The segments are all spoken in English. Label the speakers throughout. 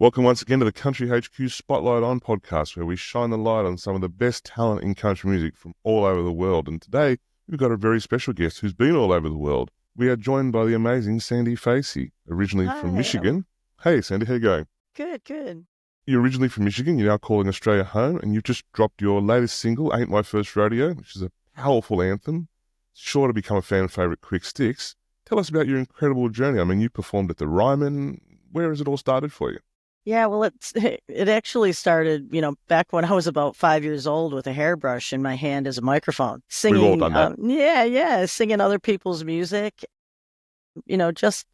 Speaker 1: Welcome once again to the Country HQ Spotlight On podcast, where we shine the light on some of the best talent in country music from all over the world. And today, we've got a very special guest who's been all over the world. We are joined by the amazing Sandee Facy, originally from Michigan. Hey, Sandy, how you going?
Speaker 2: Good.
Speaker 1: You're originally from Michigan. You're now calling Australia home, and you've just dropped your latest single, Ain't My First Rodeo, which is a powerful anthem. It's sure to become a fan favorite quick sticks. Tell us about your incredible journey. I mean, you performed at the Ryman. Where has it all started for you?
Speaker 2: Yeah, well, it actually started, back when I was about 5 years old with a hairbrush in my hand as a microphone,
Speaker 1: We've all
Speaker 2: singing.
Speaker 1: done that.
Speaker 2: Singing other people's music. Just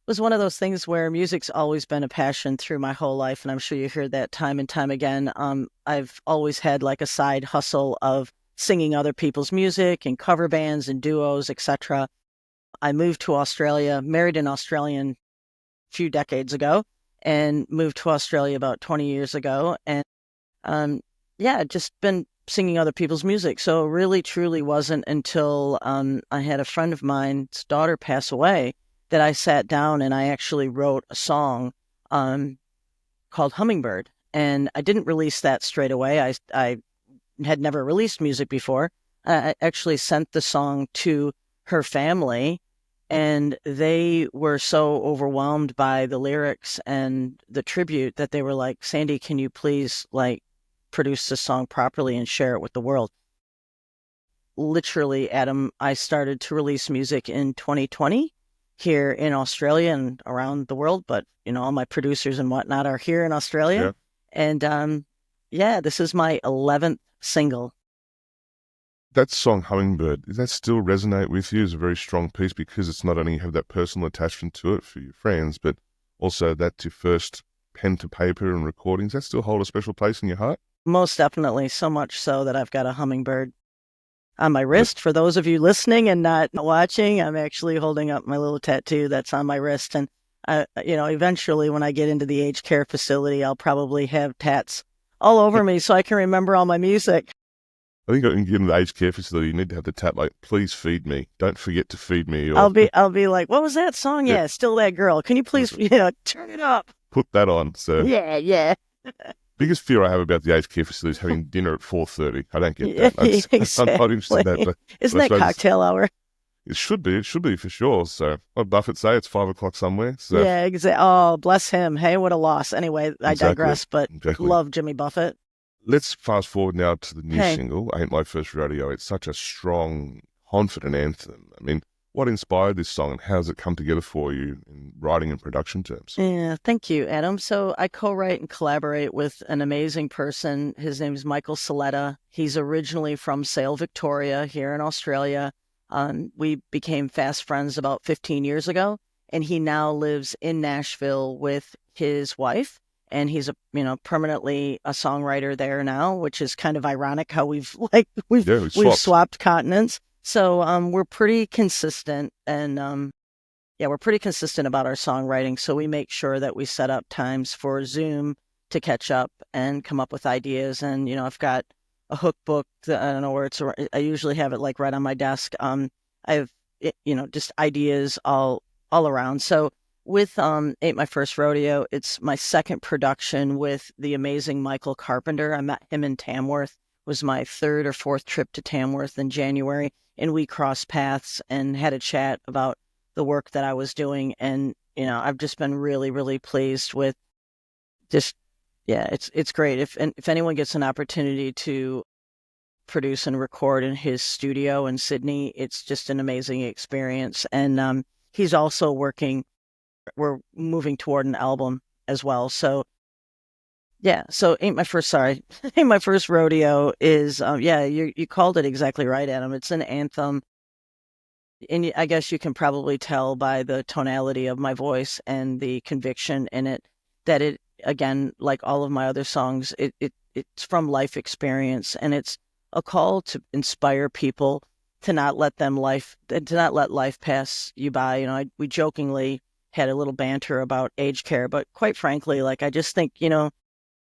Speaker 2: was one of those things where music's always been a passion through my whole life, and I'm sure you hear that time and time again. I've always had like a side hustle of singing other people's music and cover bands and duos, etc. I moved to Australia, married an Australian a few decades ago, and moved to Australia about 20 years ago. And just been singing other people's music. So it really, truly wasn't until I had a friend of mine's daughter pass away that I sat down and I actually wrote a song called Hummingbird. And I didn't release that straight away. I had never released music before. I actually sent the song to her family, and they were so overwhelmed by the lyrics and the tribute that they were like, Sandee, can you please produce this song properly and share it with the world? Literally, Adam, I started to release music in 2020 here in Australia and around the world, but all my producers and whatnot are here in Australia.
Speaker 1: Yeah.
Speaker 2: And this is my 11th single.
Speaker 1: That song, Hummingbird, does that still resonate with you as a very strong piece because it's not only you have that personal attachment to it for your friends, but also that's your first pen to paper and recordings? Does that still hold a special place in your heart?
Speaker 2: Most definitely, so much so that I've got a hummingbird on my wrist. For those of you listening and not watching, I'm actually holding up my little tattoo that's on my wrist. And, eventually when I get into the aged care facility, I'll probably have tats all over me so I can remember all my music.
Speaker 1: I think in the aged care facility, you need to have the tat like, please feed me. Don't forget to feed me. Or...
Speaker 2: I'll be like, what was that song? Yeah, Still That Girl. Can you please, turn it up?
Speaker 1: Put that on, sir.
Speaker 2: Yeah.
Speaker 1: Biggest fear I have about the aged care facility is having dinner at 4:30. I don't get that.
Speaker 2: Exactly.
Speaker 1: I'm not interested in that.
Speaker 2: Isn't that cocktail hour?
Speaker 1: It should be for sure. So what Buffett say? It's 5 o'clock somewhere. So.
Speaker 2: Yeah, exactly. Oh, bless him. Hey, what a loss. Anyway, I digress, but love Jimmy Buffett.
Speaker 1: Let's fast forward now to the new single, Ain't My First Rodeo. It's such a strong, confident anthem. I mean, what inspired this song and how does it come together for you in writing and production terms?
Speaker 2: Yeah, thank you, Adam. So I co-write and collaborate with an amazing person. His name is Michael Saletta. He's originally from Sale, Victoria, here in Australia. We became fast friends about 15 years ago, and he now lives in Nashville with his wife. And he's permanently a songwriter there now, which is kind of ironic how we've swapped continents. So we're pretty consistent, and we're pretty consistent about our songwriting. So we make sure that we set up times for Zoom to catch up and come up with ideas. And I've got a hook book that I don't know where it's. I usually have it like right on my desk. I have just ideas all around. So. With Ain't My First Rodeo, it's my second production with the amazing Michael Carpenter. I met him in Tamworth. It was my third or fourth trip to Tamworth in January, and we crossed paths and had a chat about the work that I was doing. And, I've just been really, really pleased with it's great. If anyone gets an opportunity to produce and record in his studio in Sydney, it's just an amazing experience. And he's also we're moving toward an album as well. So Ain't My First Rodeo is, you called it exactly right, Adam. It's an anthem. And I guess you can probably tell by the tonality of my voice and the conviction in it that it, again, like all of my other songs, it's from life experience, and it's a call to inspire people to not let life pass you by. We jokingly had a little banter about aged care, but quite frankly, I just think,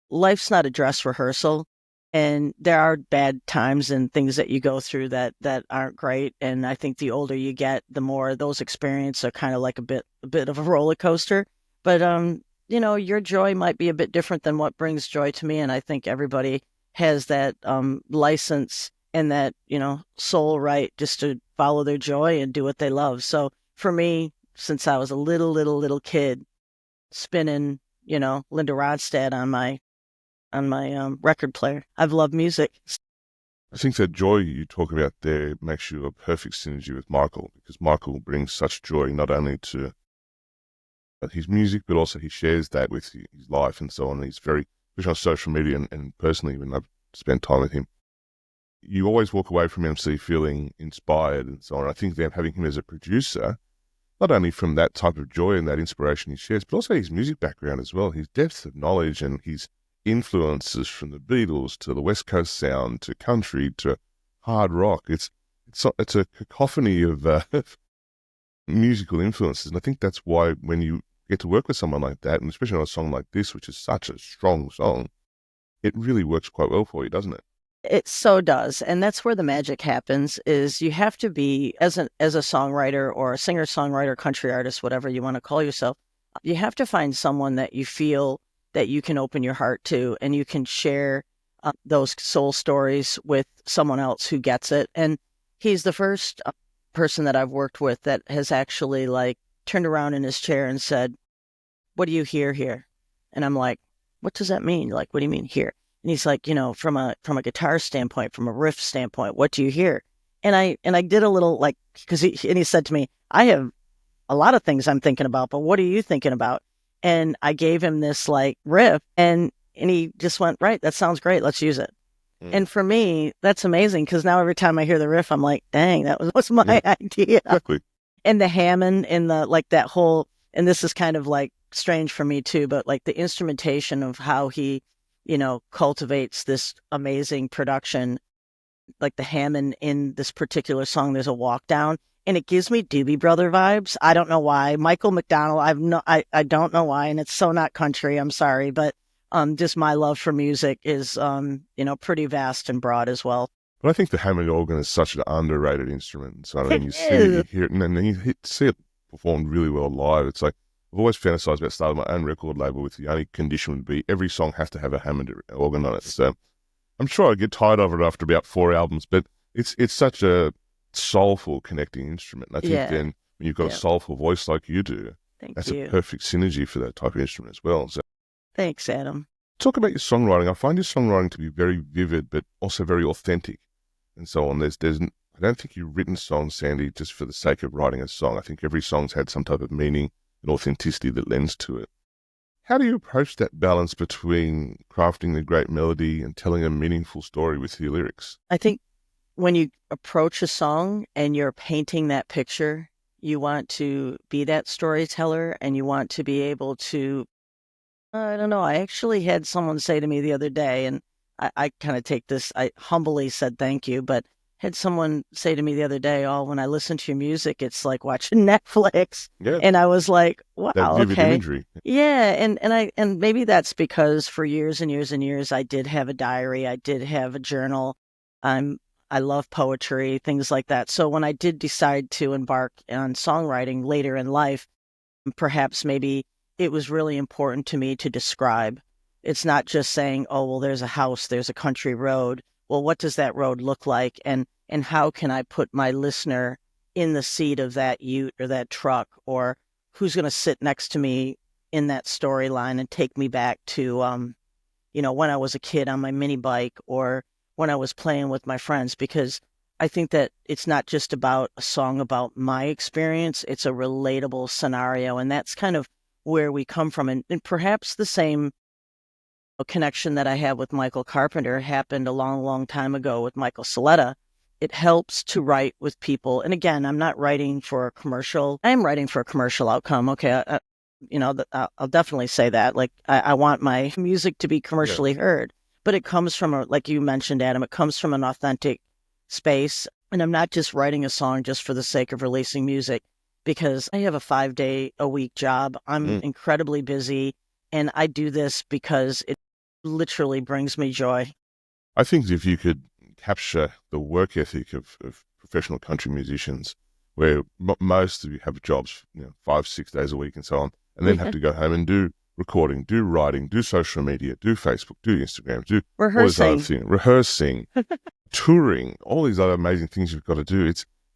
Speaker 2: life's not a dress rehearsal, and there are bad times and things that you go through that aren't great. And I think the older you get, the more those experiences are kind of like a bit of a roller coaster. But your joy might be a bit different than what brings joy to me. And I think everybody has that license and that, soul right just to follow their joy and do what they love. So for me, since I was a little kid, spinning, Linda Ronstadt on my record player, I've loved music.
Speaker 1: I think that joy you talk about there makes you a perfect synergy with Michael, because Michael brings such joy not only to his music, but also he shares that with his life and so on. He's very, especially on social media and personally when I've spent time with him, you always walk away from MC feeling inspired and so on. I think that having him as a producer, not only from that type of joy and that inspiration he shares, but also his music background as well, his depth of knowledge and his influences from the Beatles to the West Coast sound to country to hard rock. It's a cacophony of musical influences, and I think that's why when you get to work with someone like that, and especially on a song like this, which is such a strong song, it really works quite well for you, doesn't it?
Speaker 2: It so does. And that's where the magic happens is you have to be, as a songwriter or a singer-songwriter, country artist, whatever you want to call yourself, you have to find someone that you feel that you can open your heart to and you can share those soul stories with someone else who gets it. And he's the first person that I've worked with that has actually like turned around in his chair and said, "What do you hear here?" And I'm like, "What does that mean? Like, what do you mean here?" And he's like, from a guitar standpoint, from a riff standpoint, what do you hear? And I did a little like, because he said to me, "I have a lot of things I'm thinking about, but what are you thinking about?" And I gave him this like riff, and he just went, "Right, that sounds great. Let's use it." And for me, that's amazing because now every time I hear the riff, I'm like, "Dang, that was my idea."
Speaker 1: Exactly.
Speaker 2: And the Hammond and the like that whole, and this is kind of like strange for me too, but like the instrumentation of how he, cultivates this amazing production, like the Hammond in this particular song, there's a walk down and it gives me Doobie Brother vibes. I don't know why. Michael McDonald, I don't know why. And it's so not country. I'm sorry, but just my love for music is, pretty vast and broad as well.
Speaker 1: But I think the Hammond organ is such an underrated instrument. So I mean,
Speaker 2: It
Speaker 1: you see it,
Speaker 2: is.
Speaker 1: you hear it, and then see it performed really well live. It's like, I've always fantasized about starting my own record label with the only condition would be every song has to have a Hammond organ on it. So I'm sure I'd get tired of it after about 4 albums, but it's such a soulful connecting instrument. And I think then when you've got a soulful voice like you do, that's a perfect synergy for that type of instrument as well. So
Speaker 2: thanks, Adam.
Speaker 1: talk about your songwriting. I find your songwriting to be very vivid, but also very authentic and so on. I don't think you've written songs, Sandee, just for the sake of writing a song. I think every song's had some type of meaning and authenticity that lends to it. How do you approach that balance between crafting a great melody and telling a meaningful story with your lyrics?
Speaker 2: I think when you approach a song and you're painting that picture, you want to be that storyteller and you want to be able to, I don't know. I actually had someone say to me the other day, and I kind of take this, I humbly said thank you, but had someone say to me the other day, "Oh, when I listen to your music, it's like watching Netflix."
Speaker 1: Yeah.
Speaker 2: And I was like, wow,
Speaker 1: That vivid
Speaker 2: okay.
Speaker 1: imagery.
Speaker 2: Yeah. And maybe that's because for years and years and years, I did have a diary. I did have a journal. I love poetry, things like that. So when I did decide to embark on songwriting later in life, perhaps maybe it was really important to me to describe. It's not just saying, "Oh, well, there's a house, there's a country road." Well, what does that road look like? And how can I put my listener in the seat of that ute or that truck, or who's going to sit next to me in that storyline and take me back to, when I was a kid on my mini bike or when I was playing with my friends, because I think that it's not just about a song about my experience, it's a relatable scenario. And that's kind of where we come from. And perhaps the same connection that I have with Michael Carpenter happened a long, long time ago with Michael Soletta. It helps to write with people. And again, I'm not writing for a commercial. I'm writing for a commercial outcome. Okay. I'll definitely say that. Like, I want my music to be commercially heard, but it comes from, like you mentioned, Adam, it comes from an authentic space. And I'm not just writing a song just for the sake of releasing music, because I have a 5-day-a-week job. I'm incredibly busy, and I do this because it literally brings me joy.
Speaker 1: I think if you could capture the work ethic of professional country musicians, where most of you have jobs, 5, 6 days a week and so on, and then have to go home and do recording, do writing, do social media, do Facebook, do Instagram, do all these other
Speaker 2: Rehearsing.
Speaker 1: things, rehearsing, touring, all these other amazing things you've got to do.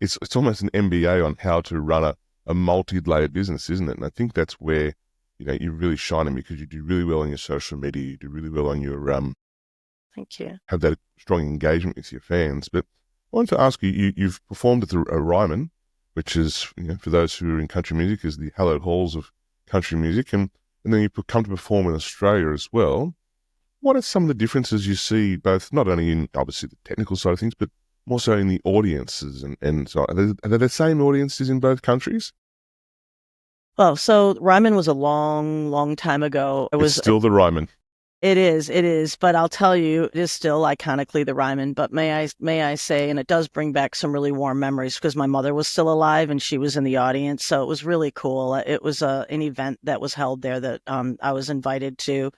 Speaker 1: It's almost an MBA on how to run a multi-layered business, isn't it? And I think that's where, you're really shining, because you do really well on your social media, you do really well on your
Speaker 2: Thank you.
Speaker 1: have that strong engagement with your fans. But I wanted to ask you, you've performed at the Ryman, which is, for those who are in country music, is the hallowed halls of country music, and then you come to perform in Australia as well. What are some of the differences you see, both not only in obviously the technical side of things, but more so in the audiences? And so are they the same audiences in both countries?
Speaker 2: Well, so Ryman was a long, long time ago.
Speaker 1: It's still the Ryman.
Speaker 2: It is. But I'll tell you, it is still iconically the Ryman. But may I say, and it does bring back some really warm memories, because my mother was still alive and she was in the audience. So it was really cool. It was an event that was held there that I was invited to.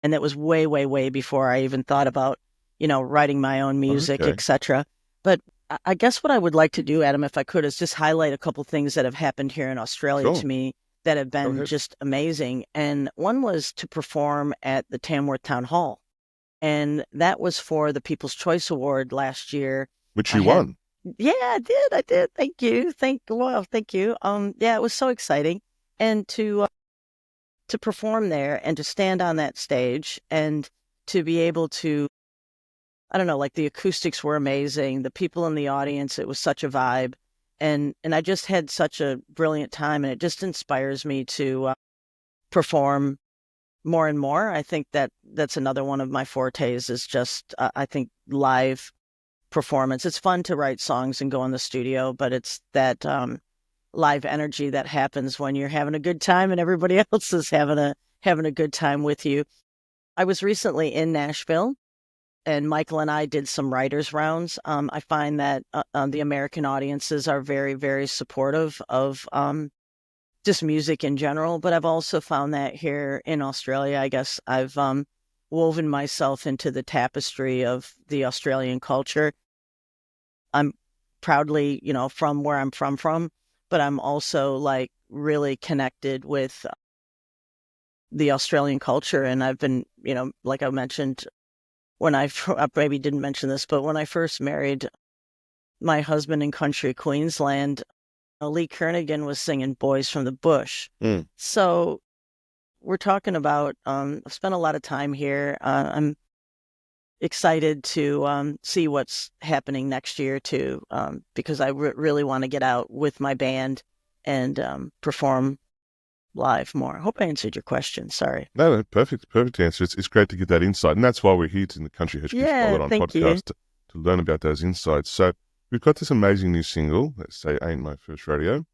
Speaker 2: And that was way, way, way before I even thought about, writing my own music,
Speaker 1: Okay.
Speaker 2: etc. But I guess what I would like to do, Adam, if I could, is just highlight a couple things that have happened here in Australia
Speaker 1: Sure.
Speaker 2: to me that have been just amazing. And one was to perform at the Tamworth Town Hall. And that was for the People's Choice Award last year.
Speaker 1: Which you won.
Speaker 2: Yeah, I did. Thank you. Thank you. Yeah, it was so exciting. And to perform there and to stand on that stage and to be able to, I don't know, like the acoustics were amazing. The people in the audience, it was such a vibe. And I just had such a brilliant time, and it just inspires me to perform more and more. I think that's another one of my fortes, is just, I think, live performance. It's fun to write songs and go in the studio, but it's that live energy that happens when you're having a good time and everybody else is having a good time with you. I was recently in Nashville, and Michael and I did some writers' rounds. I find that the American audiences are very, very supportive of just music in general, but I've also found that here in Australia, I guess I've woven myself into the tapestry of the Australian culture. I'm proudly, from where I'm from, but I'm also like really connected with the Australian culture. And I've been, like I mentioned, I maybe didn't mention this, but when I first married my husband in country Queensland, Lee Kernaghan was singing Boys from the Bush. So we're talking about, I've spent a lot of time here. I'm excited to see what's happening next year too, because I really want to get out with my band and perform live more. I hope I answered your question. Sorry.
Speaker 1: No, perfect answer. It's great to get that insight, and that's why we're here in the Country HQ Spotlight on podcast to learn about those insights. So we've got this amazing new single, let's say Ain't My First Rodeo.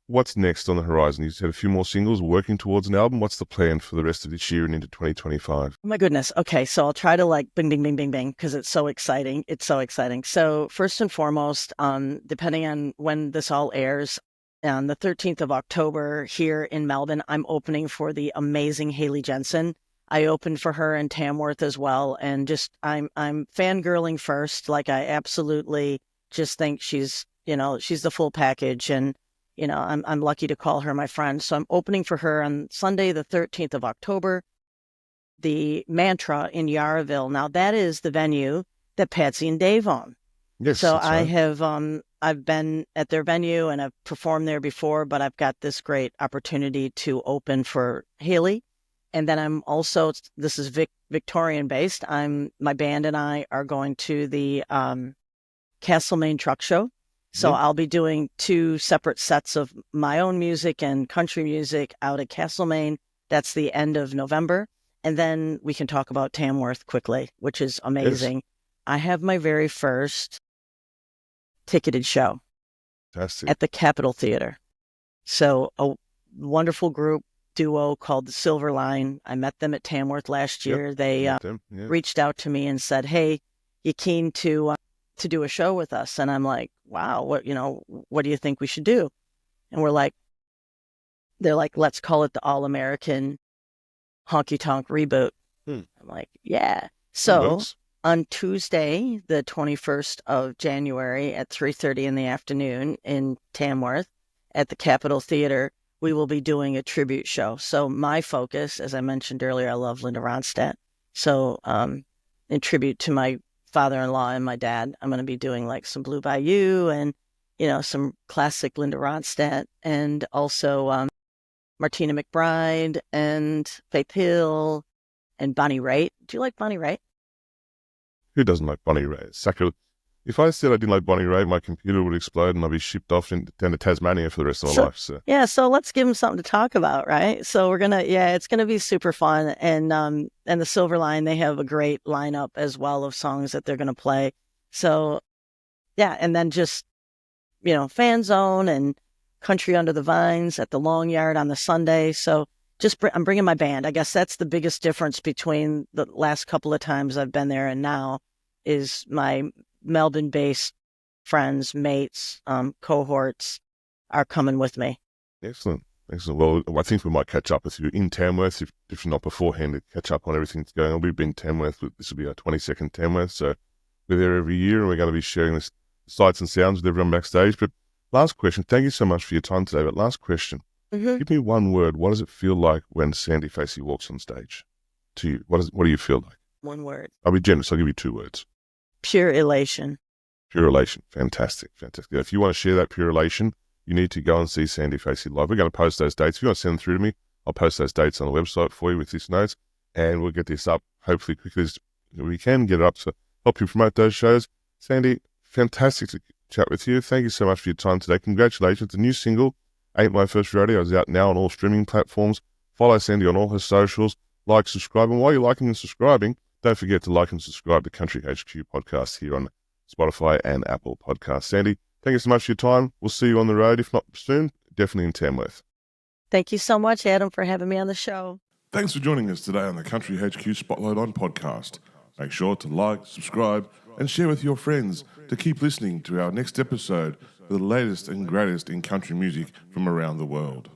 Speaker 1: What's next on the horizon? You've had a few more singles, working towards an album. What's the plan for the rest of this year and into 2025?
Speaker 2: Oh my goodness. Okay, so I'll try to like bing, bing, bing, bing, bing, because it's so exciting. So first and foremost, depending on when this all airs, on the 13th of October here in Melbourne, I'm opening for the amazing Haley Jensen. I opened for her in Tamworth as well, and just I'm fangirling first. Like, I absolutely just think she's the full package, and I'm lucky to call her my friend. So I'm opening for her on Sunday, the 13th of October, the Mantra in Yarraville. Now that is the venue that Patsy and Dave own.
Speaker 1: Yes.
Speaker 2: So I have I've been at their venue and I've performed there before, but I've got this great opportunity to open for Haley. And then I'm also, this is Victorian based. My band and I are going to the Castlemaine Truck Show. So I'll be doing 2 separate sets of my own music and country music out at Castlemaine. That's the end of November. And then we can talk about Tamworth quickly, which is amazing. Yes. I have my very first ticketed show.
Speaker 1: Fantastic.
Speaker 2: At the Capitol Theater. So a wonderful duo called the Silver Line. I met them at Tamworth last year. Yep. They reached out to me and said, "Hey, you keen to do a show with us?" And I'm like, "Wow, what do you think we should do?" And they're like, "Let's call it the All American Honky Tonk Reboot." I'm like, "Yeah." So on Tuesday, the 21st of January at 3:30 in the afternoon in Tamworth at the Capitol Theater, we will be doing a tribute show. So my focus, as I mentioned earlier, I love Linda Ronstadt. So in tribute to my father-in-law and my dad, I'm going to be doing like some Blue Bayou and, some classic Linda Ronstadt, and also Martina McBride and Faith Hill and Bonnie Raitt. Do you like Bonnie Raitt?
Speaker 1: Who doesn't like Bonnie Raitt? Sacrilege. If I said I didn't like Bonnie Raitt, my computer would explode and I'd be shipped off down to Tasmania for the rest of my life. So
Speaker 2: yeah, so let's give them something to talk about, right? So it's gonna be super fun, and the Silver Line, they have a great lineup as well of songs that they're gonna play. So yeah, and then just Fan Zone and Country Under the Vines at the Long Yard on the Sunday. So I'm bringing my band. I guess that's the biggest difference between the last couple of times I've been there and now, is my Melbourne-based friends, mates, cohorts are coming with me.
Speaker 1: Excellent. Well, I think we might catch up with you in Tamworth, if not beforehand, to catch up on everything that's going on. We've been Tamworth. This will be our 22nd Tamworth, so we're there every year, and we're going to be sharing the sights and sounds with everyone backstage. But last question. Thank you so much for your time today. But last question.
Speaker 2: Mm-hmm.
Speaker 1: Give me one word. What does it feel like when Sandee Facy walks on stage to you? What do you feel like?
Speaker 2: One word.
Speaker 1: I'll be generous. I'll give you 2 words.
Speaker 2: Pure elation.
Speaker 1: Pure elation. Fantastic. If you want to share that pure elation, you need to go and see Sandee Facy live. We're going to post those dates. If you want to send them through to me, I'll post those dates on the website for you with these notes, and we'll get this up hopefully quickly as we can get it up to help you promote those shows. Sandee, fantastic to chat with you. Thank you so much for your time today. Congratulations. The new single, Ain't My First Rodeo, is out now on all streaming platforms. Follow Sandee on all her socials. Like, subscribe, and while you're liking and subscribing, don't forget to like and subscribe to Country HQ podcast here on Spotify and Apple Podcasts. Sandee, thank you so much for your time. We'll see you on the road, if not soon, definitely in Tamworth.
Speaker 2: Thank you so much, Adam, for having me on the show.
Speaker 1: Thanks for joining us today on the Country HQ Spotlight On podcast. Make sure to like, subscribe, and share with your friends to keep listening to our next episode for the latest and greatest in country music from around the world.